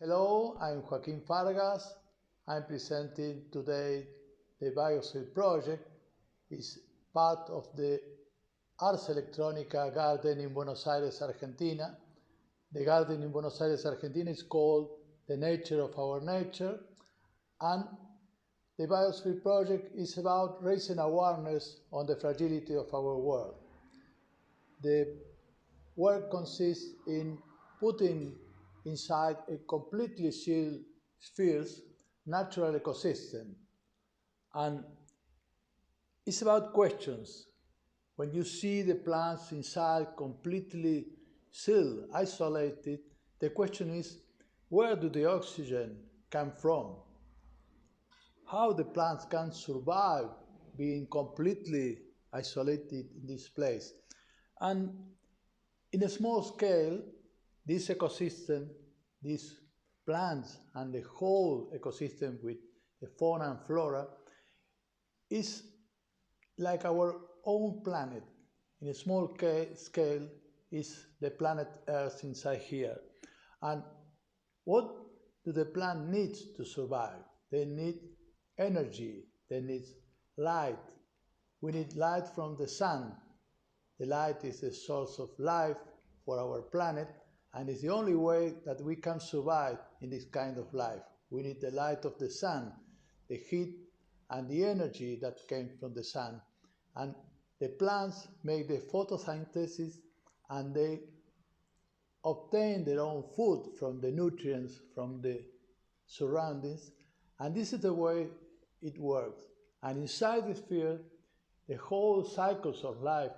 Hello, I'm Joaquin Fargas. I'm presenting today the Biosphere project. It's part of the Ars Electronica garden in Buenos Aires, Argentina. The garden in Buenos Aires, Argentina is called The Nature of Our Nature, and the Biosphere project is about raising awareness on the fragility of our world. The work consists in putting inside a completely sealed spheres natural ecosystem, and it's about questions. When you see the plants inside completely sealed, isolated, the question is, where do the oxygen come from? How the plants can survive being completely isolated in this place? And in a small scale, this ecosystem, these plants and the whole ecosystem with the fauna and flora is like our own planet. In a small scale is the planet Earth inside here. And what do the plant need to survive? They need energy, they need light. We need light from the sun. The light is the source of life for our planet, and it's the only way that we can survive in this kind of life. We need the light of the sun, the heat and the energy that came from the sun. And the plants make the photosynthesis and they obtain their own food from the nutrients from the surroundings. And this is the way it works. And inside the sphere, the whole cycles of life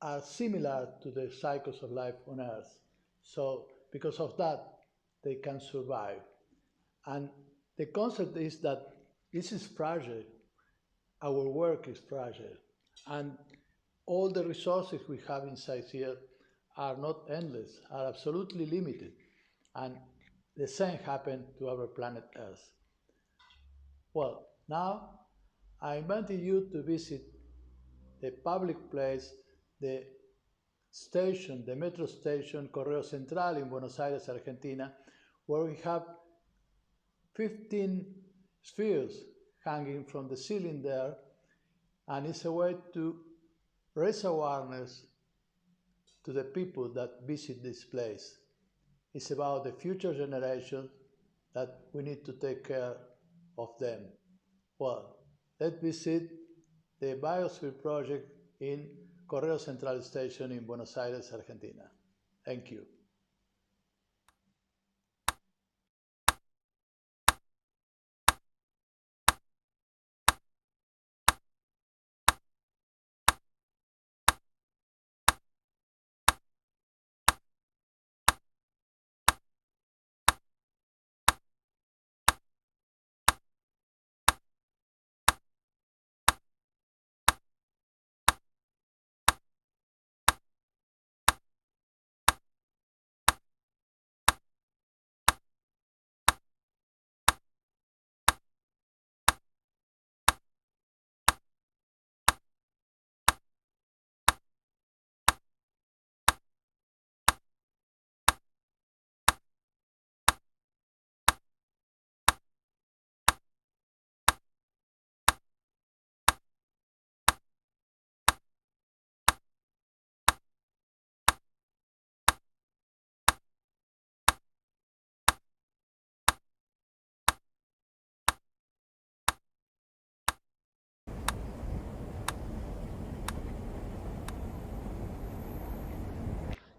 are similar to the cycles of life on Earth. So because of that, they can survive. And the concept is that this is fragile. Our work is fragile. And all the resources we have inside here are not endless, are absolutely limited. And the same happened to our planet Earth. Well, now I invite you to visit the public place, the station, the metro station Correo Central in Buenos Aires, Argentina, where we have 15 spheres hanging from the ceiling there, and it's a way to raise awareness to the people that visit this place. It's about the future generations that we need to take care of them. Well, let's visit the Biosphere project in Correo Central Station in Buenos Aires, Argentina. Thank you.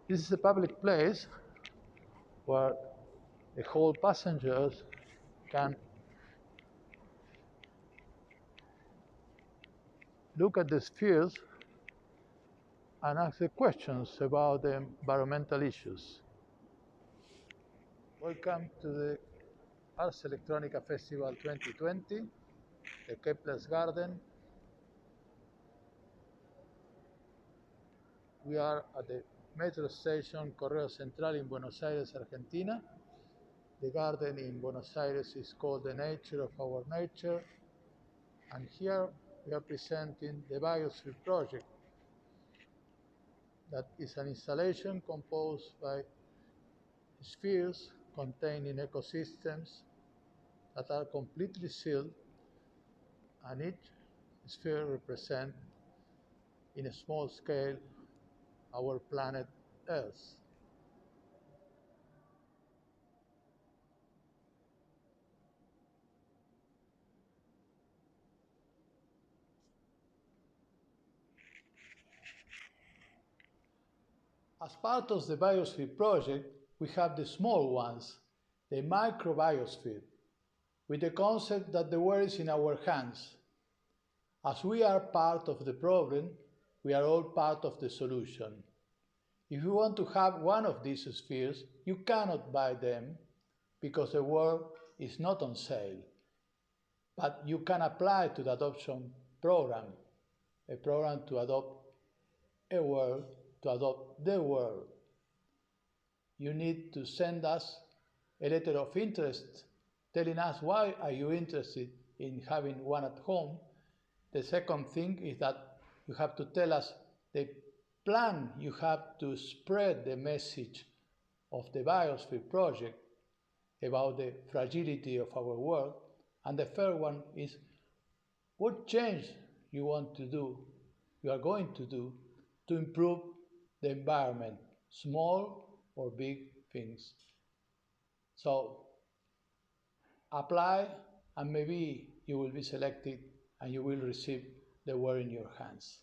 This is a public place where the whole passengers can look at the spheres and ask the questions about the environmental issues. Welcome to the Ars Electronica Festival 2020, the Kepler's Garden. We are at the metro station Correo Central in Buenos Aires, Argentina. The garden in Buenos Aires is called The Nature of Our Nature. And here we are presenting the Biosphere project. That is an installation composed by spheres containing ecosystems that are completely sealed, and each sphere represents, in a small scale, our planet Earth. As part of the Biosphere project, we have the small ones, the microbiosphere, with the concept that the world is in our hands. As we are part of the problem, we are all part of the solution. If you want to have one of these spheres, you cannot buy them because the world is not on sale. But you can apply to the adoption program, a program to adopt a world, to adopt the world. You need to send us a letter of interest telling us why are you interested in having one at home. The second thing is that you have to tell us the plan you have to spread the message of the Biosphere project about the fragility of our world. And the third one is what change you want to do, you are going to do to improve the environment, small or big things. So apply and maybe you will be selected and you will receive the world in your hands.